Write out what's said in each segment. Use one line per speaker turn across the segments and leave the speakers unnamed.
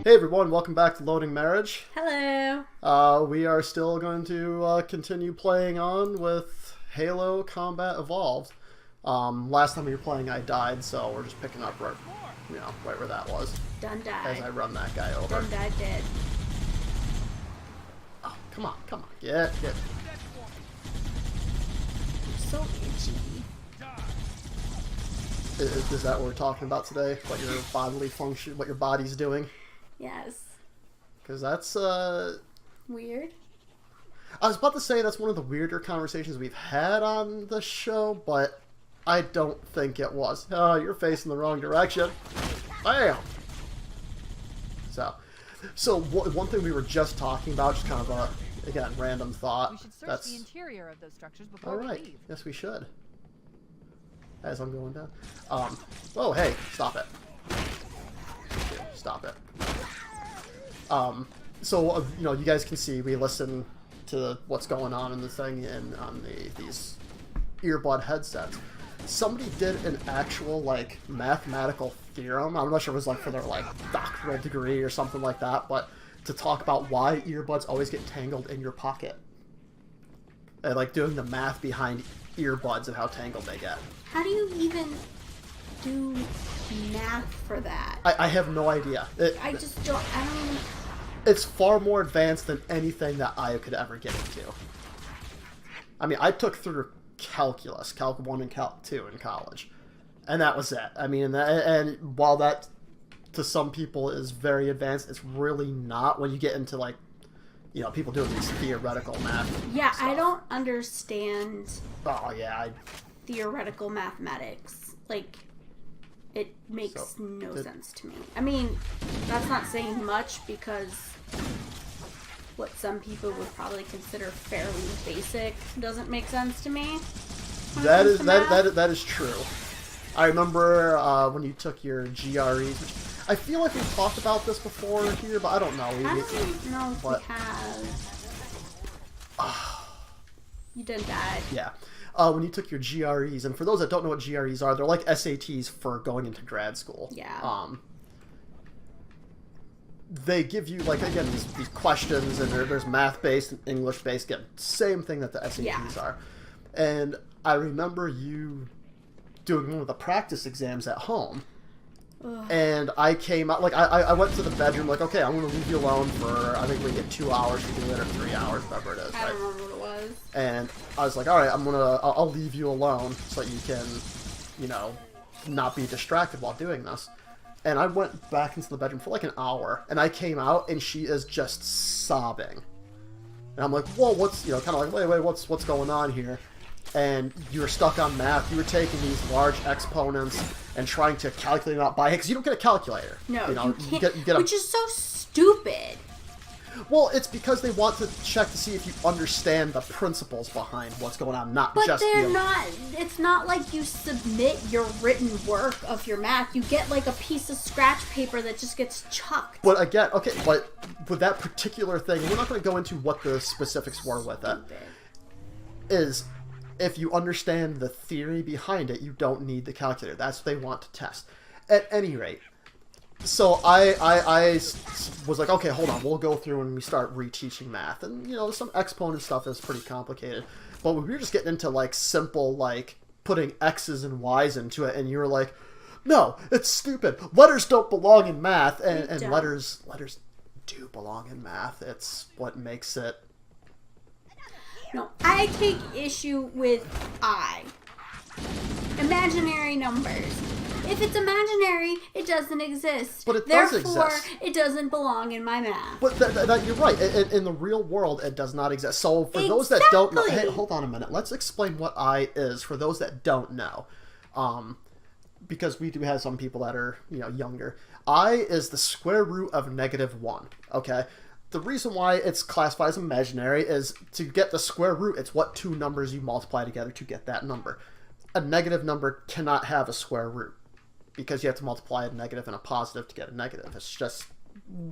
Hey everyone, welcome back to Loading Marriage.
Hello.
We are still going to continue playing on with Halo Combat Evolved. Last time we were playing I died, so we're just picking up right where that was.
Done died.
As I run that guy over.
Done died dead.
Oh, come on. Get.
So itchy.
Is that what we're talking about today? What your bodily function, what your body's doing?
Yes.
Because that's,
Weird.
I was about to say that's one of the weirder conversations we've had on the show, but I don't think it was. Oh, you're facing the wrong direction. Bam! So one thing we were just talking about, just kind of a, again, random thought.
We should search the interior of those structures before
all
we
right.
leave.
Yes, we should. As I'm going down. Oh, hey, stop it. Stop it. You guys can see we listen to what's going on in the thing and on these earbud headsets. Somebody did an actual, mathematical theorem. I'm not sure if it was, for their, doctoral degree or something like that, but to talk about why earbuds always get tangled in your pocket. And, doing the math behind earbuds and how tangled they get.
How do you even do math for that?
I have no idea.
I don't...
It's far more advanced than anything that I could ever get into. I mean, I took through calculus, Calc 1 and Calc 2 in college. And that was it. I mean, and while that, to some people, is very advanced, it's really not when you get into, people doing these theoretical math
Yeah,
stuff.
I don't understand
Oh, yeah.
theoretical mathematics. It makes no sense to me. I mean, that's not saying much because what some people would probably consider fairly basic doesn't make sense to me.
That is true. I remember when you took your GREs, which I feel like we've talked about this before here, but I don't know.
I don't know if we have. You done died.
Yeah. When you took your GREs, and for those that don't know what GREs are, they're like SATs for going into grad school.
Yeah.
They give you, again, these questions, and there's math-based and English-based, again, same thing that the SATs are. And I remember you doing one of the practice exams at home.
Ugh.
And I came out, I went to the bedroom, okay, I'm going to leave you alone for, I think we get 2 hours to do it, or 3 hours, whatever it is.
I don't remember what it was.
And I was like, all right, I'll leave you alone so that you can, not be distracted while doing this. And I went back into the bedroom for an hour, and I came out, and she is just sobbing. And I'm like, whoa, what's, wait, what's going on here? And you were stuck on math. You were taking these large exponents and trying to calculate them out by hand, because you don't get a calculator.
No,
you get
which is so stupid.
Well, it's because they want to check to see if you understand the principles behind what's going on, not
but
just
they're not. It's not like you submit your written work of your math. You get a piece of scratch paper that just gets chucked.
But again, okay, but with that particular thing, we're not going to go into what the specifics were with it. Is if you understand the theory behind it, you don't need the calculator. That's what they want to test. At any rate. So I was like, okay, hold on, we'll go through and we start reteaching math. And, some exponent stuff is pretty complicated. But we were just getting into, simple, putting X's and Y's into it. And you were like, no, it's stupid. Letters don't belong in math. And letters do belong in math. It's what makes it...
No, I take issue with imaginary numbers. If it's imaginary, it doesn't exist.
But it does
Therefore,
exist.
it doesn't belong in my math.
But you're right. In the real world, it does not exist. So for those that don't know... Hey, hold on a minute. Let's explain what I is for those that don't know. Because we do have some people that are, younger. I is the square root of -1, okay? The reason why it's classified as imaginary is to get the square root, it's what two numbers you multiply together to get that number. A negative number cannot have a square root because you have to multiply a negative and a positive to get a negative. It's just,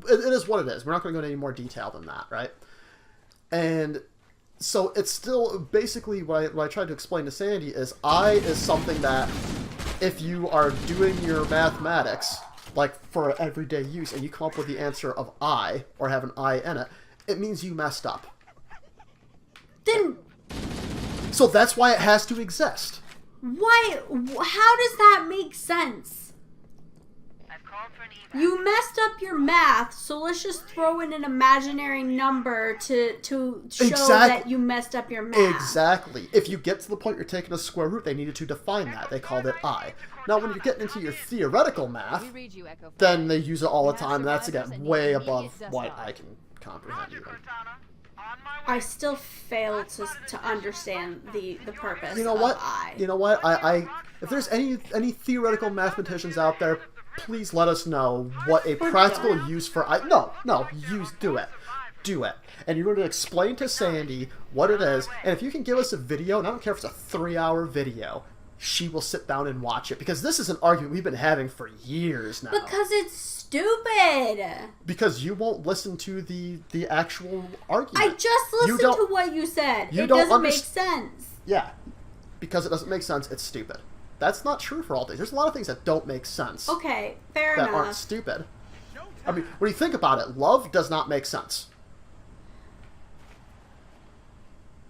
it is what it is. We're not going to go into any more detail than that, right? And so it's still, basically what I tried to explain to Sandy is I is something that if you are doing your mathematics like for everyday use, and you come up with the answer of I, or have an I in it, it means you messed up.
Then
So that's why it has to exist.
why? How does that make sense? You messed up your math, so let's just throw in an imaginary number to show that you messed up your math.
Exactly. If you get to the point you're taking a square root, they needed to define that. They called it I. Now, when you're getting into your theoretical math, then they use it all the time, and that's, again, way above what I can comprehend even.
I still fail to understand the purpose
You know what?
of I.
You know what? If there's any theoretical mathematicians out there, please let us know what a practical use for I... No, do it. Do it. And you're going to explain to Sandy what it is, and if you can give us a video, and I don't care if it's a 3-hour video, she will sit down and watch it. Because this is an argument we've been having for years now.
Because it's stupid.
Because you won't listen to the actual argument.
I just listened to what you said. It doesn't make sense.
Yeah. Because it doesn't make sense, it's stupid. That's not true for all things. There's a lot of things that don't make sense.
Okay, fair enough.
That aren't stupid. I mean, when you think about it, love does not make sense.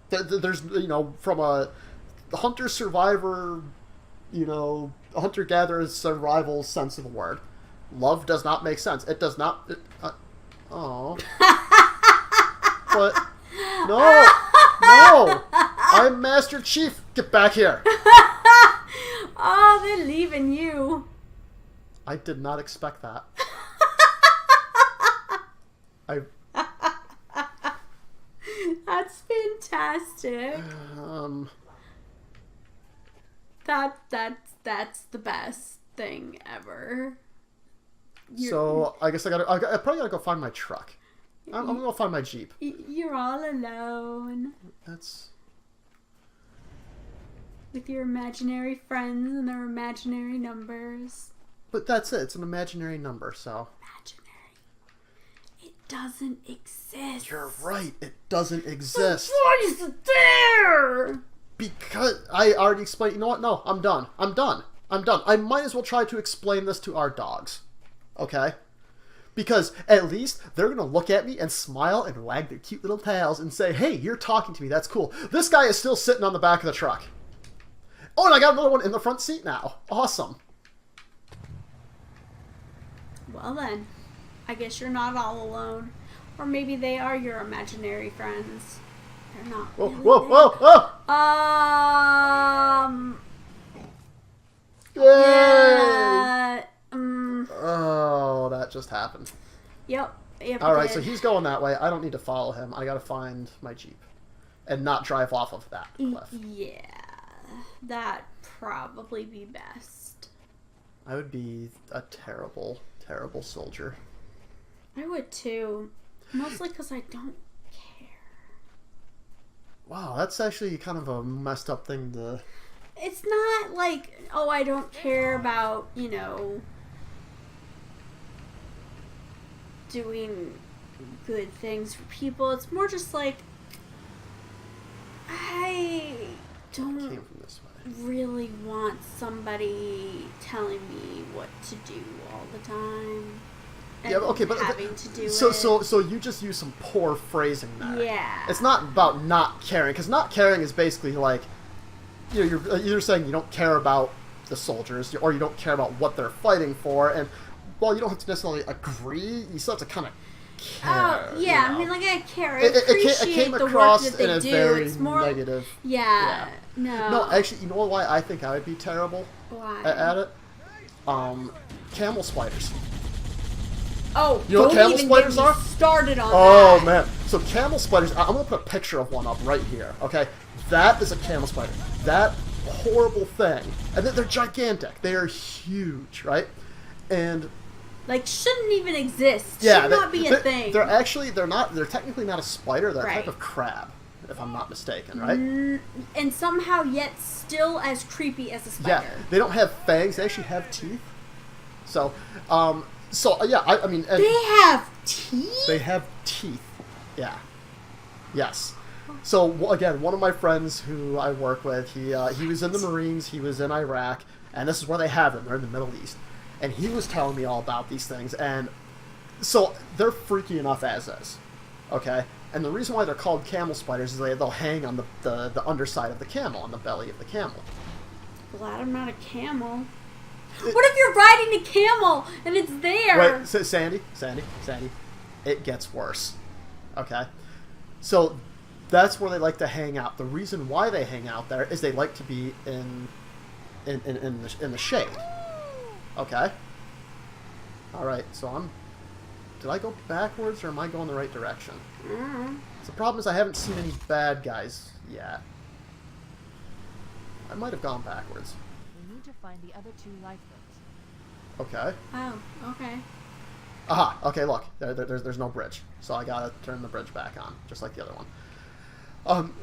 There's, from a hunter-survivor, hunter-gatherer survival sense of the word, love does not make sense. It does not... Oh. But... No! I'm Master Chief! Get back here!
Oh, they're leaving you.
I did not expect that.
That's fantastic. That's the best thing ever.
So I guess I probably gotta go find my truck. I'm gonna go find my Jeep.
You're all alone.
That's...
With your imaginary friends and their imaginary numbers.
But that's it. It's an imaginary number, so...
Imaginary. It doesn't exist.
You're right. It doesn't exist.
But why is it there?
Because I already explained... You know what? No, I'm done. I'm done. I might as well try to explain this to our dogs. Okay? Because at least they're going to look at me and smile and wag their cute little tails and say, hey, you're talking to me. That's cool. This guy is still sitting on the back of the truck. Oh, and I got another one in the front seat now. Awesome.
Well then, I guess you're not all alone. Or maybe they are your imaginary friends. They're not really
Whoa! Yay!
Yeah.
Oh, that just happened.
Yep.
Alright, so he's going that way. I don't need to follow him. I gotta find my Jeep. And not drive off of that cliff.
Yeah. That'd probably be best.
I would be a terrible, terrible soldier.
I would too. Mostly because I don't care.
Wow, that's actually kind of a messed up thing to...
It's not like, oh, I don't care about, doing good things for people. It's more just like, I don't
Came from this way.
really want somebody telling me what to do all the time. And
Yeah, okay, but
having to do
so you just use some poor phrasing there.
Yeah.
It's not about not caring, because not caring is basically like, you're either saying you don't care about the soldiers, or you don't care about what they're fighting for, and while you don't have to necessarily agree, you still have to kind of care.
Oh, yeah,
you know?
I mean, like, I care. I
It
appreciate
came
the work
across
that they
in a
do.
very
It's more
negative...
Yeah, no.
No, actually, you know why I think I would be terrible
Why?
at it? Camel spiders.
Oh,
You know what
don't
camel
even
spiders
get me
are?
started on
Oh,
that.
man. So camel spiders, I'm going to put a picture of one up right here, okay? That is a camel spider. That horrible thing. And they're gigantic. They are huge, right? And...
Like, shouldn't even exist.
yeah,
Should not be a thing.
They're technically not a spider. They're a type
Right.
of crab, if I'm not mistaken, right?
And somehow yet still as creepy as a spider.
Yeah, they don't have fangs. They actually have teeth. So, yeah, I mean... and
They have teeth?
they have teeth. Yeah. Yes. So, again, one of my friends who I work with, he was in the Marines, he was in Iraq, and this is where they have them. They're in the Middle East. and he was telling me all about these things, and so they're freaky enough as is, okay? And the reason why they're called camel spiders is they'll hang on the underside of the camel, on the belly of the camel.
Glad I'm not a camel. What if you're riding a camel and it's there?
Wait, Sandy, it gets worse, okay? So that's where they like to hang out. The reason why they hang out there is they like to be in the shade, okay? All right, so did I go backwards or am I going the right direction?
Mm.
So the problem is I haven't seen any bad guys yet. I might have gone backwards.
We need to find the other 2 lifeboats.
Okay.
Oh, okay.
Aha, okay, look. There's no bridge. So I gotta turn the bridge back on, just like the other one.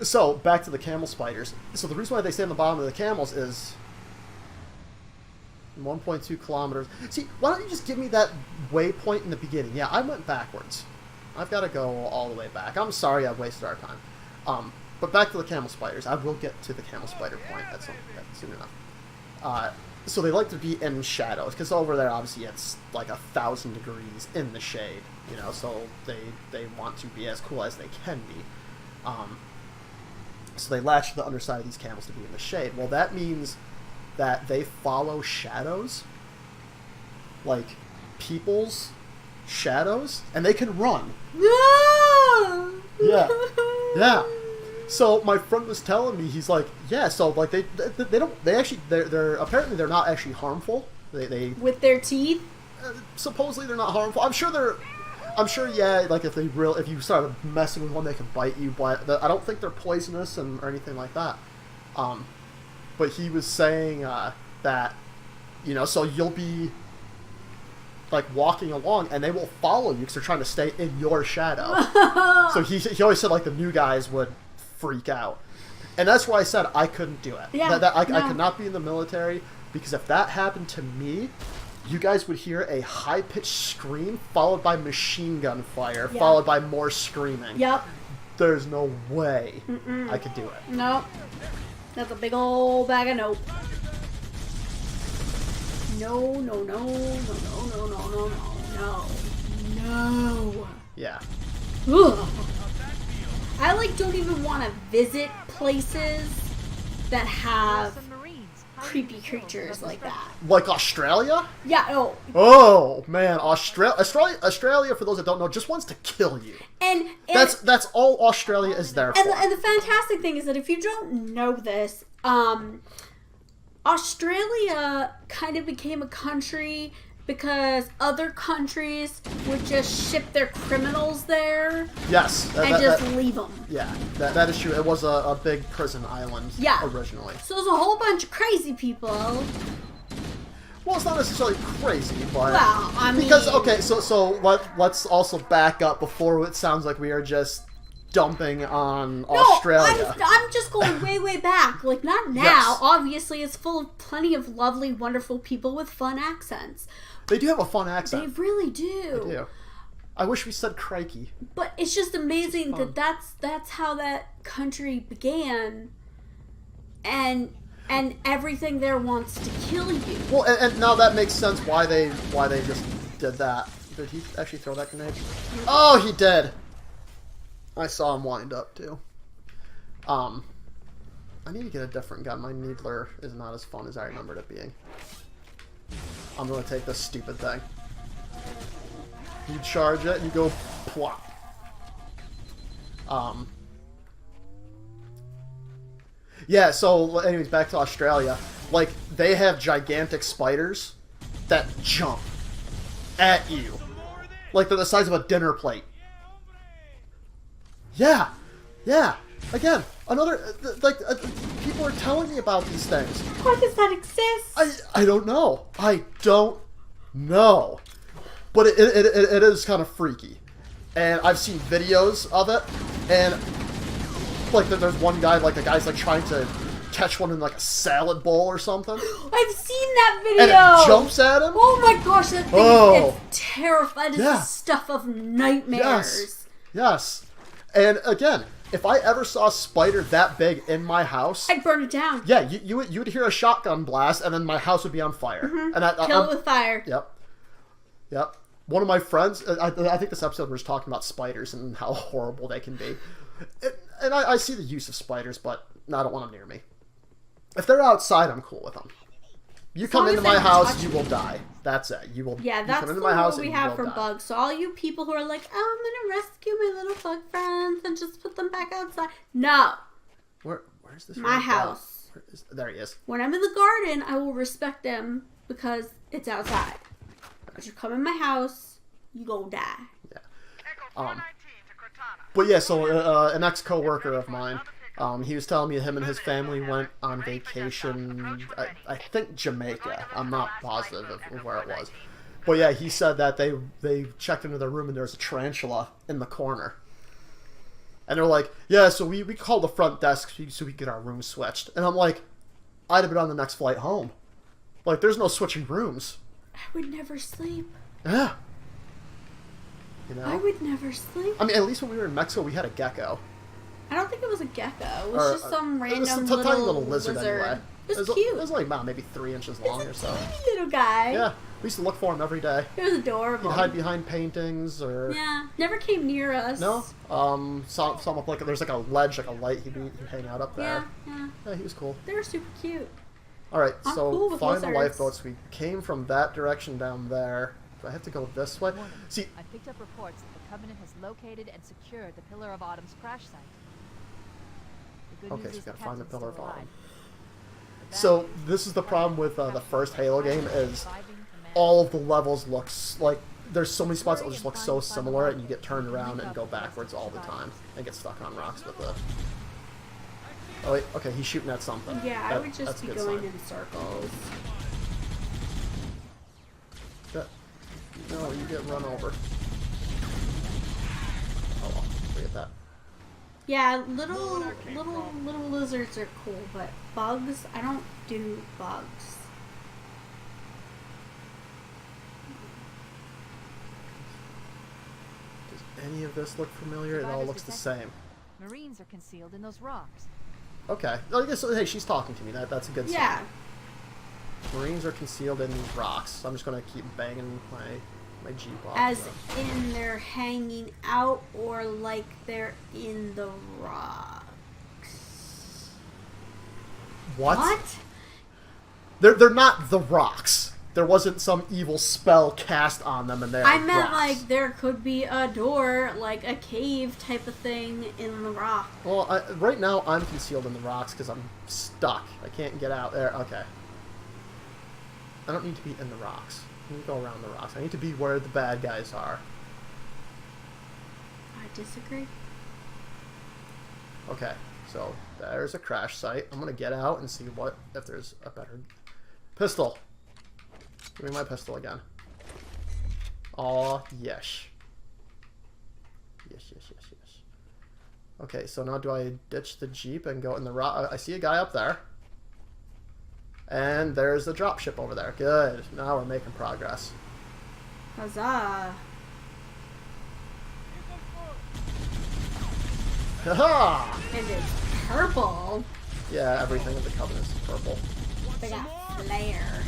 So, back to the camel spiders. So the reason why they stay on the bottom of the camels is 1.2 kilometers. See, why don't you just give me that waypoint in the beginning? Yeah, I went backwards. I've got to go all the way back. I'm sorry I've wasted our time. But back to the camel spiders. I will get to the camel spider point soon enough. So they like to be in shadows, because over there, obviously, it's like 1,000 degrees in the shade, you know, so they want to be as cool as they can be. So they latch to the underside of these camels to be in the shade. Well, that means that they follow shadows, like people's shadows, and they can run. Yeah. Yeah. So my friend was telling me, he's like, yeah, so like they're apparently they're not actually harmful. They
With their teeth?
Supposedly they're not harmful. I'm sure yeah, like if you started messing with one, they could bite you, but I don't think they're poisonous or anything like that. But he was saying that, you know, so you'll be like walking along and they will follow you because they're trying to stay in your shadow. So he always said like the new guys would freak out, and that's why I said I couldn't do it.
Yeah,
I could not be in the military, because if that happened to me, you guys would hear a high-pitched scream followed by machine gun fire,
Yep.
followed by more screaming.
Yep.
There's no way I could do it.
Nope. That's a big old bag of nope. No, no, no, no, no, no, no, no, no. No.
Yeah.
Ugh. I don't even want to visit places that have creepy creatures like that.
Like Australia?
Yeah, no.
Oh man, Australia, for those that don't know, just wants to kill you.
And
that's all Australia is there for.
And the fantastic thing is that if you don't know this, Australia kind of became a country because other countries would just ship their criminals there.
Yes.
And just leave them.
Yeah, that is true. It was a big prison island originally.
So there's a whole bunch of crazy people.
Well, it's not necessarily crazy, but...
Well, I mean...
Because, okay, so let's also back up before it sounds like we are just dumping on Australia.
I'm just going way, way back. Like, not now.
Yes.
Obviously, it's full of plenty of lovely, wonderful people with fun accents.
They do have a fun accent.
They really do.
They do. I wish we said crikey.
But it's just amazing that's how that country began, and everything there wants to kill you.
Well, and now that makes sense why they just did that. Did he actually throw that grenade? Oh, he did. I saw him wind up too. I need to get a different gun. My Needler is not as fun as I remembered it being. I'm gonna take this stupid thing. You charge it and you go plop. Yeah, so anyways, back to Australia. Like, they have gigantic spiders that jump at you. Like, they're the size of a dinner plate. Yeah. Yeah. Again, another, people are telling me about these things.
Why does that exist?
I don't know. I don't know. But it is kind of freaky. And I've seen videos of it, and like there's one guy, like the guy's like trying to catch one in like a salad bowl or something.
I've seen that video.
And it jumps at him.
Oh my gosh, that thing is terrifying. It's the stuff of nightmares.
Yes. And again, if I ever saw a spider that big in my house,
I'd burn it down.
yeah, you would hear a shotgun blast, and then my house would be on fire. And
Kill it with fire.
Yep. One of my friends, I think this episode was talking about spiders and how horrible they can be. And I see the use of spiders, but I don't want them near me. If they're outside, I'm cool with them. You come into my house, you will die. That's it. You will.
Yeah, that's the rule we have for bugs. So all you people who are like, "Oh, I'm gonna rescue my little bug friends and just put them back outside," no.
Where's this?
My house.
There he is.
When I'm in the garden, I will respect them because it's outside. But you come in my house, you go die.
Yeah. But yeah, so an ex-coworker of mine, he was telling me him and his family went on vacation, I think Jamaica. I'm not positive of where it was. But yeah, he said that they checked into their room and there was a tarantula in the corner. And they're like, yeah, so we called the front desk so we could get our room switched. And I'm like, I'd have been on the next flight home. Like, there's no switching rooms.
I would never sleep.
Yeah. You know?
I would never sleep.
I mean, at least when we were in Mexico, we had a gecko.
I don't think it was a gecko. It was just some random
tiny little lizard anyway.
It was cute.
It was like maybe 3 inches long or so.
Tiny little guy.
Yeah, we used to look for him every day.
It was adorable.
He'd hide behind paintings or...
Yeah, never came near us.
No? Saw him like there's like a ledge, like a light. He'd hang out up there.
Yeah.
Yeah, he was cool.
They were super cute.
All right,
I'm
so
cool with
find the
lizards.
lifeboats. We came from that direction down there. Do I have to go this way? See,
I picked up reports that the Covenant has located and secured the Pillar of Autumn's crash site. The good
okay,
news
so
is
we gotta
the
find the
captain's
Pillar of
still
Autumn.
alive. The bad
So
news
this is the problem with the first Halo game is
surviving command
all of the levels looks like there's so many spots that just look so similar, and you get turned around and go backwards all the time and get stuck on rocks with the. Oh wait, okay, he's shooting at something.
Yeah, I would just
that's a
be
good
going
sign.
in circles.
No, you get run over. Oh well, forget that.
Yeah, little lizards are cool, but bugs, I don't do bugs.
Does any of this look familiar? It all
Survivors
looks the
detected.
same.
Marines are concealed in those rocks.
Okay. Oh, I guess, hey, she's talking to me. That's a good sign.
Yeah.
Marines are concealed in these rocks. I'm just gonna keep banging my Jeep off.
As in they're hanging out or like they're in the rocks.
What?
What?
They're not the rocks. There wasn't some evil spell cast on them, and they're
I meant
rocks.
like there could be a door, like a cave type of thing in the rock.
Well, right now I'm concealed in the rocks because I'm stuck. I can't get out there. Okay. I don't need to be in the rocks. I need to go around the rocks. I need to be where the bad guys are.
I disagree.
Okay, so there's a crash site. I'm gonna get out and see if there's a better pistol. Give me my pistol again. Aw, yes. Yes. Okay, so now do I ditch the Jeep and go in the rock? I see a guy up there. And there's the dropship over there. Good. Now we're making progress.
Huzzah.
Haha!
And it's purple.
Yeah, everything in the Covenant is purple.
They got flare.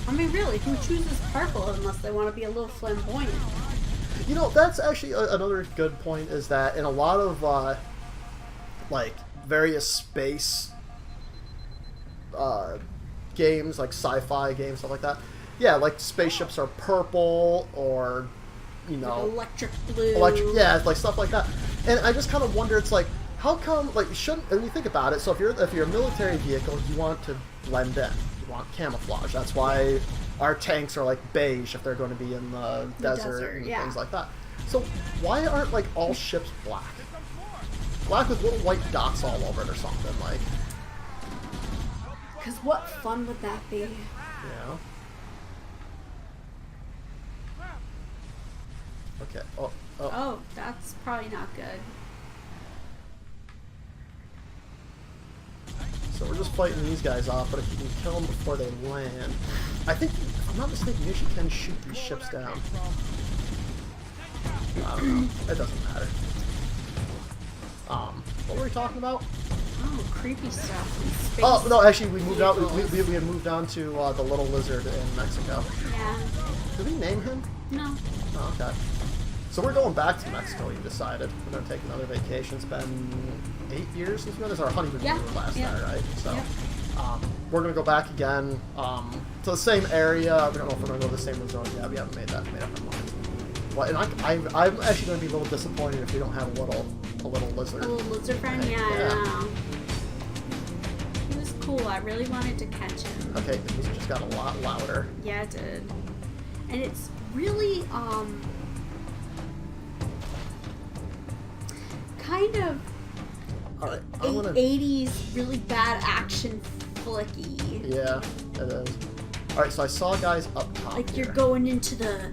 I mean, really, who chooses purple unless they want to be a little flamboyant?
You know, that's actually another good point, is that in a lot of, like, various space games, like sci-fi games, stuff like that, yeah, like, spaceships are purple, or, you know...
Like electric blue.
Yeah, like, stuff like that. And I just kind of wonder, it's like, how come, like, shouldn't... When you think about it, so if you're a military vehicle, you want to blend in. You want camouflage. That's why our tanks are like beige if they're going to be in the desert and
yeah.
things like that. So why aren't like all ships black? Black with little white dots all over it or something, like.
Because what fun would that be?
You know? Okay. Oh.
Oh, that's probably not good.
So we're just fighting these guys off, but if you can kill them before they land... I think, if I'm not mistaken, you actually can shoot these ships down. I don't know. It doesn't matter. What were we talking about?
Oh, creepy stuff in space.
Oh, no, actually, we moved out. We had moved on to the little lizard in Mexico.
Yeah.
Did we name him?
No.
Oh, okay. So we're going back to Mexico, we decided. We're going to take another vacation. It's been 8 years since we went. This is our honeymoon
Yeah.
last
Yeah.
night, right? So
Yep.
we're going to go back again to the same area. We don't know if we're going to go to the same resort yet. We haven't made up our minds. Well, and I'm actually going to be a little disappointed if we don't have a little lizard.
A little lizard friend? Yeah,
Yeah.
I know. He was cool. I really wanted to catch him.
Okay, the music just got a lot louder.
Yeah, it did. And it's really, kind of
Alright, I'm going to...
80s really bad action flicky.
Yeah, it is. Alright, so I saw guys up top.
Like
here.
you're going into the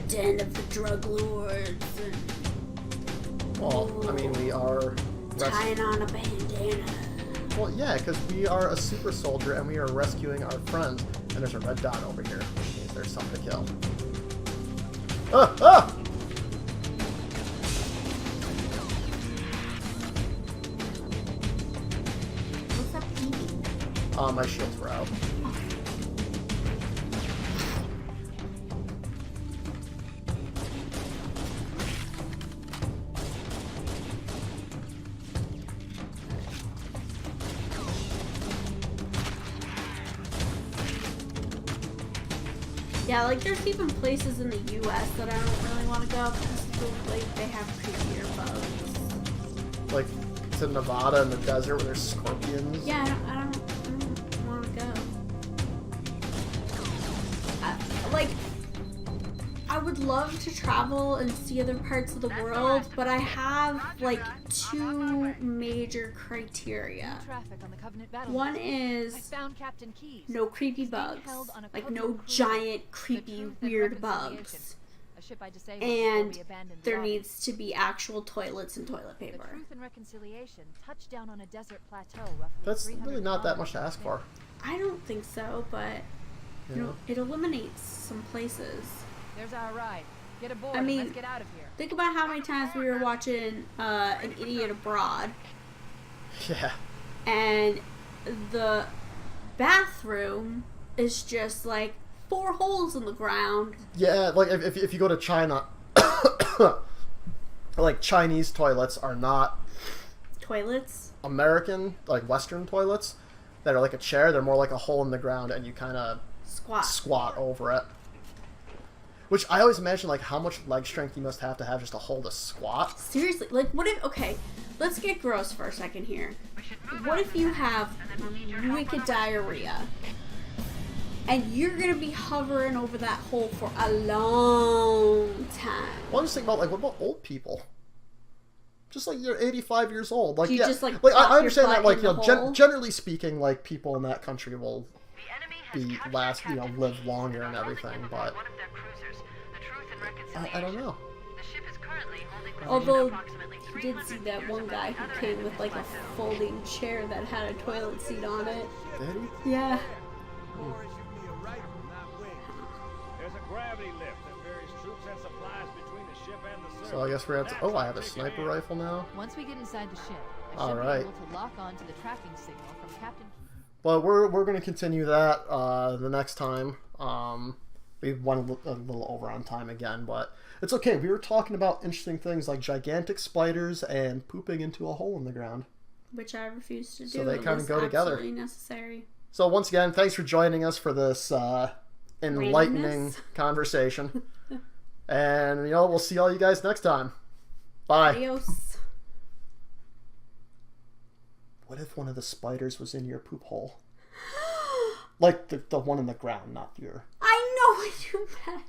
den of the drug lords and
Well, I mean, we are...
tying on a bandana.
Well, yeah, because we are a super soldier and we are rescuing our friends. And there's a red dot over here, which means there's something to kill. Ah! Ah!
What's that beeping?
My shields were out.
Yeah, like there's even places in the U.S. that I don't really want to go because like they have creepier bugs.
Like, to Nevada in the desert where there's scorpions.
Yeah, I don't want to go. I would love to travel and see other parts of the world, but I have like two major criteria.
Traffic on the Covenant battle.
One
I
is
found Captain Keyes.
no creepy bugs, like no giant creepy weird bugs.
A ship I disabled before
And
we abandoned the
there
Ark.
needs to be actual toilets and toilet
The
paper.
Truth and Reconciliation touched down on a desert plateau roughly
That's
300
really not that much
kilometers
to ask for.
I don't think so, but
You
you
know?
know, it eliminates some places.
There's our ride. Get aboard.
I mean,
Let's get out of here.
Think about how many times we were watching An Idiot Abroad,
Yeah.
and the bathroom is just like 4 holes in the ground.
Yeah, like if you go to China, like Chinese toilets are not
Toilets?
American, like Western toilets that are like a chair. They're more like a hole in the ground and you kind of squat over it. Which I always imagine, like, how much leg strength you must have to just to hold a squat.
Seriously, like, what if, okay, let's get gross for a second here. What if you have wicked diarrhea, and you're gonna be hovering over that hole for a long time?
Well, I'm just thinking about, like, what about old people? Just like you're 85 years old. Like,
You
yeah,
just, like,
I
pop
understand
your
that,
butt
like,
in
you
the
know,
hole?
generally speaking, like, people in that country will live longer and everything, but I don't know.
Although, you did see that one guy who came with, like, a folding chair that had a toilet seat on it.
Did he?
Yeah.
There's a gravity lift that ferries troops and supplies between the ship and the surface.
So I guess we're at. Oh, I have a sniper rifle now.
Once we get inside the ship, I should
Alright.
be able to lock on to the tracking signal from Captain Keyes.
But we're going to continue that the next time. We went a little over on time again, but it's okay. We were talking about interesting things like gigantic spiders and pooping into a hole in the ground.
Which I refuse to do.
So they
It
kinda
was
go together.
absolutely necessary.
So once again, thanks for joining us for this enlightening
Randomness.
conversation. And, you know, we'll see all you guys next time. Bye.
Adios.
What if one of the spiders was in your poop hole? Like the one in the ground, not your...
I know what you meant.